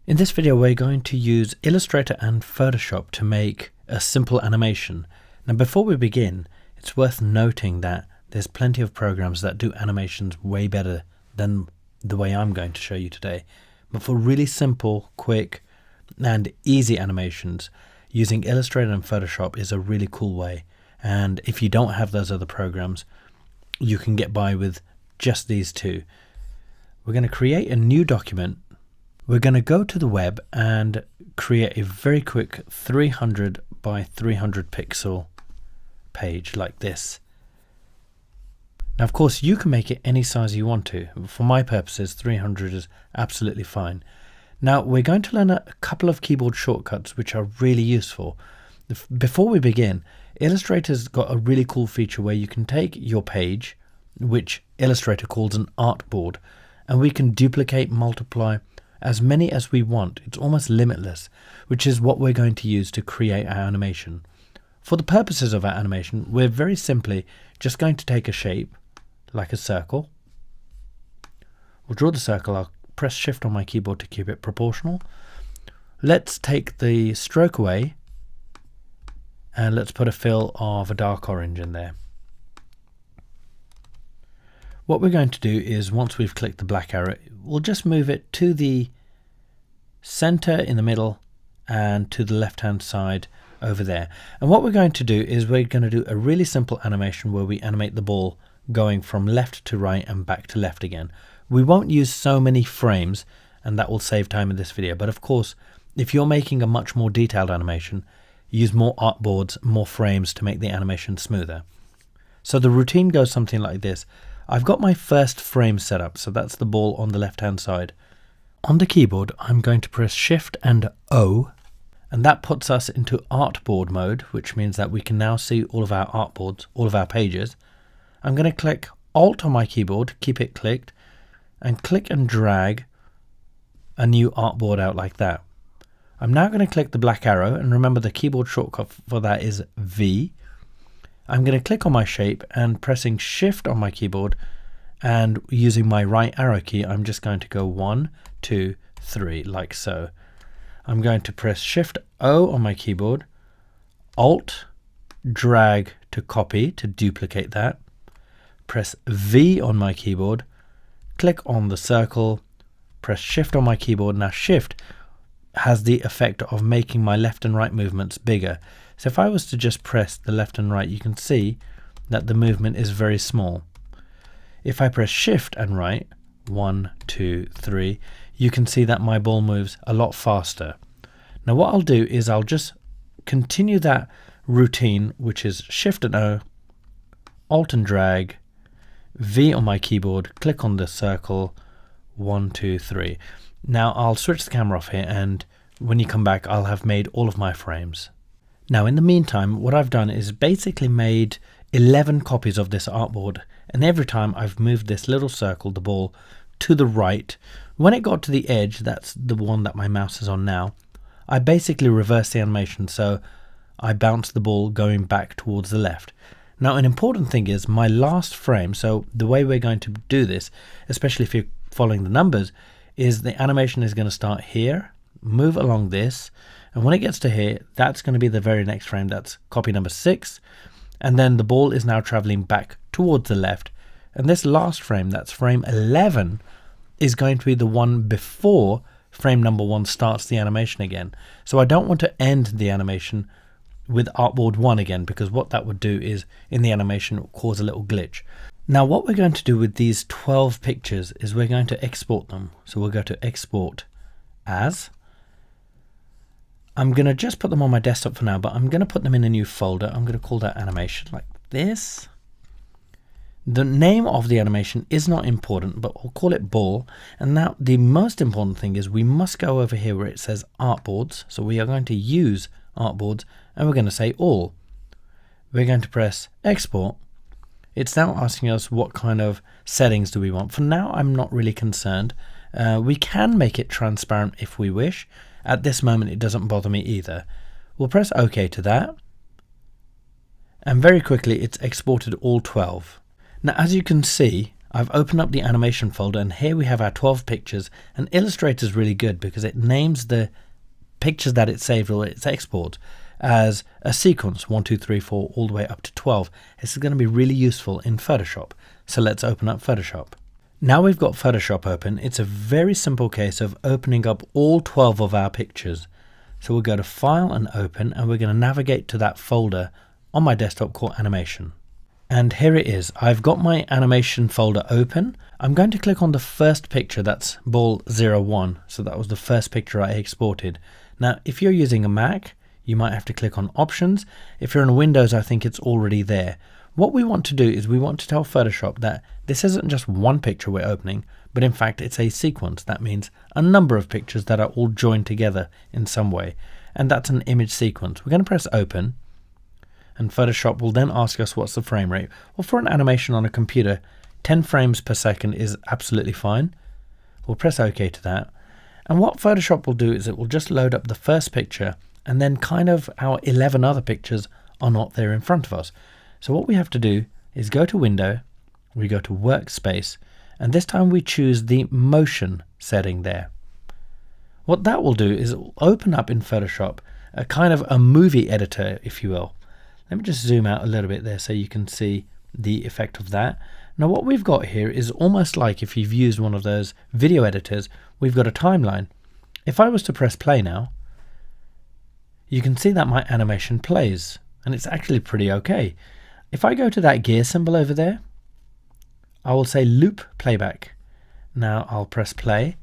In this video we're going to use Illustrator and Photoshop to make a simple animation. Now before we begin, it's worth noting that there's plenty of programs that do animations way better than the way I'm going to show you today. But for really simple, quick and easy animations, using Illustrator and Photoshop is a really cool way. And if you don't have those other programs, you can get by with just these two. We're going to create a new document. We're going to go to the web and create a very quick 300 by 300 pixel page like this. Now of course you can make it any size you want to. For my purposes 300 is absolutely fine. Now we're going to learn a couple of keyboard shortcuts which are really useful. Before we begin, Illustrator's got a really cool feature where you can take your page, which Illustrator calls an artboard, and we can duplicate, multiply as many as we want. It's almost limitless, which is what we're going to use to create our animation. For the purposes of our animation, we're very simply just going to take a shape like a circle. We'll draw the circle. I'll press Shift on my keyboard to keep it proportional. Let's take the stroke away and let's put a fill of a dark orange in there. What we're going to do is, once we've clicked the black arrow, we'll just move it to the center in the middle and to the left hand side over there. And what we're going to do is we're going to do a really simple animation where we animate the ball going from left to right and back to left again. We won't use so many frames, and that will save time in this video. But of course, if you're making a much more detailed animation, use more artboards, more frames to make the animation smoother. So the routine goes something like this. I've got my first frame set up, so that's the ball on the left hand side. On the keyboard I'm going to press Shift and O, and that puts us into artboard mode, which means that we can now see all of our artboards, all of our pages. I'm going to click Alt on my keyboard, keep it clicked, and click and drag a new artboard out like that. I'm now going to click the black arrow, and remember the keyboard shortcut for that is V. I'm going to click on my shape and pressing Shift on my keyboard, and using my right arrow key I'm just going to go 1, 2, 3 like so. I'm going to press Shift O on my keyboard, Alt drag to copy to duplicate that, press V on my keyboard, click on the circle, press Shift on my keyboard. Now Shift has the effect of making my left and right movements bigger. So if I was to just press the left and right, you can see that the movement is very small. If I press Shift and right, 1, 2, 3, you can see that my ball moves a lot faster. Now what I'll do is I'll just continue that routine, which is Shift and O, Alt and drag, V on my keyboard, click on the circle, 1, 2, 3. Now I'll switch the camera off here, and when you come back I'll have made all of my frames. Now in the meantime, what I've done is basically made 11 copies of this artboard, and every time I've moved this little circle, the ball, to the right. When it got to the edge, that's the one that my mouse is on now, I basically reversed the animation, so I bounced the ball going back towards the left. Now an important thing is my last frame, so the way we're going to do this, especially if you're following the numbers, is the animation is going to start here, move along this, and when it gets to here, that's going to be the very next frame. That's copy number 6, and then the ball is now traveling back towards the left, and this last frame, that's frame 11, is going to be the one before frame number 1 starts the animation again. So I don't want to end the animation with artboard 1 again, because what that would do is in the animation cause a little glitch. Now what we're going to do with these 12 pictures is we're going to export them. So we'll go to Export As. I'm going to just put them on my desktop for now, but I'm going to put them in a new folder. I'm going to call that animation like this. The name of the animation is not important, but we'll call it ball. And now the most important thing is we must go over here where it says artboards. So we are going to use artboards, and we're going to say all. We're going to press export. It's now asking us what kind of settings do we want. For now, I'm not really concerned. We can make it transparent if we wish. At this moment, it doesn't bother me either. We'll press OK to that. And very quickly, it's exported all 12. Now, as you can see, I've opened up the animation folder, and here we have our 12 pictures. And Illustrator is really good because it names the pictures that it saved or its export as a sequence 1, 2, 3, 4 all the way up to 12. This is going to be really useful in Photoshop. So let's open up Photoshop. Now we've got Photoshop open. It's a very simple case of opening up all 12 of our pictures. So we'll go to File and Open, and we're going to navigate to that folder on my desktop called Animation. And here it is. I've got my animation folder open. I'm going to click on the first picture, that's ball 01. So that was the first picture I exported. Now, if you're using a Mac, you might have to click on Options. If you're on Windows, I think it's already there. What we want to do is we want to tell Photoshop that this isn't just one picture we're opening, but in fact it's a sequence. That means a number of pictures that are all joined together in some way. And that's an image sequence. We're going to press Open. And Photoshop will then ask us what's the frame rate. Well, for an animation on a computer, 10 frames per second is absolutely fine. We'll press OK to that. And what Photoshop will do is it will just load up the first picture, and then kind of our 11 other pictures are not there in front of us. So what we have to do is go to Window, we go to Workspace, and this time we choose the motion setting there. What that will do is it will open up in Photoshop a kind of a movie editor, if you will. Let me just zoom out a little bit there so you can see the effect of that. Now what we've got here is almost like if you've used one of those video editors, we've got a timeline. If I was to press play now, you can see that my animation plays, and it's actually pretty okay. If I go to that gear symbol over there, I will say loop playback. Now I'll press play,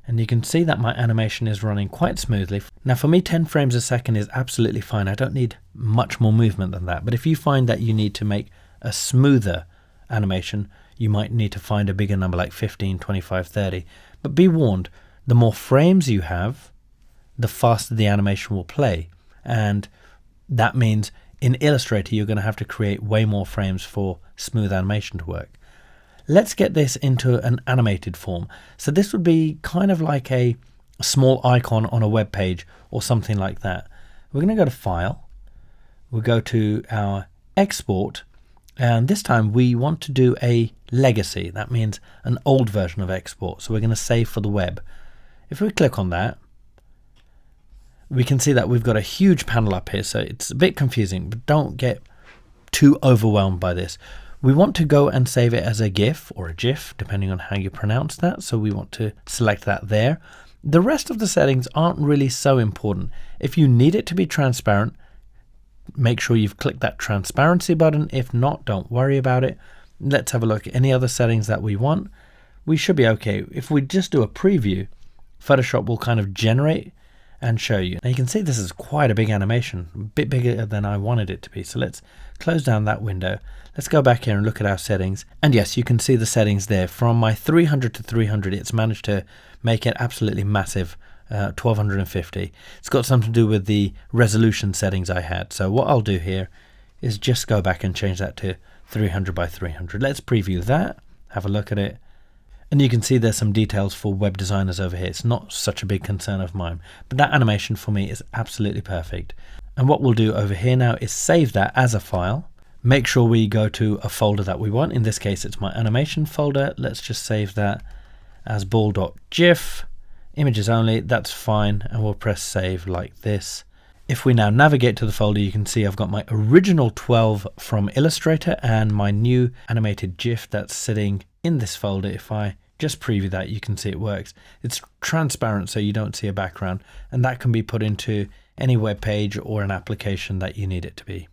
and you can see that my animation is running quite smoothly. Now for me, 10 frames a second is absolutely fine. I don't need much more movement than that. But if you find that you need to make a smoother animation, you might need to find a bigger number like 15, 25, 30. But be warned, the more frames you have, the faster the animation will play. And that means in Illustrator, you're going to have to create way more frames for smooth animation to work. Let's get this into an animated form. So this would be kind of like a small icon on a web page or something like that. We're going to go to File. We'll go to our Export. And this time we want to do a legacy. That means an old version of export. So we're going to save for the web. If we click on that, we can see that we've got a huge panel up here. So it's a bit confusing, but don't get too overwhelmed by this. We want to go and save it as a GIF or a GIF, depending on how you pronounce that. So we want to select that there. The rest of the settings aren't really so important. If you need it to be transparent, make sure you've clicked that transparency button. If not, don't worry about it. Let's have a look at any other settings that we want. We should be okay. If we just do a preview, Photoshop will kind of generate and show you. Now you can see this is quite a big animation, a bit bigger than I wanted it to be. So let's close down that window. Let's go back here and look at our settings. And yes, you can see the settings there. From my 300 to 300, it's managed to make it absolutely massive, 1250. It's got something to do with the resolution settings I had. So what I'll do here is just go back and change that to 300 by 300. Let's preview that, have a look at it. And you can see there's some details for web designers over here. It's not such a big concern of mine, but that animation for me is absolutely perfect. And what we'll do over here now is save that as a file. Make sure we go to a folder that we want. In this case, it's my animation folder. Let's just save that as ball.gif, images only, that's fine. And we'll press save like this. If we now navigate to the folder, you can see I've got my original 12 from Illustrator and my new animated GIF that's sitting in this folder. If I just preview that, you can see it works. It's transparent, so you don't see a background, and that can be put into any web page or an application that you need it to be.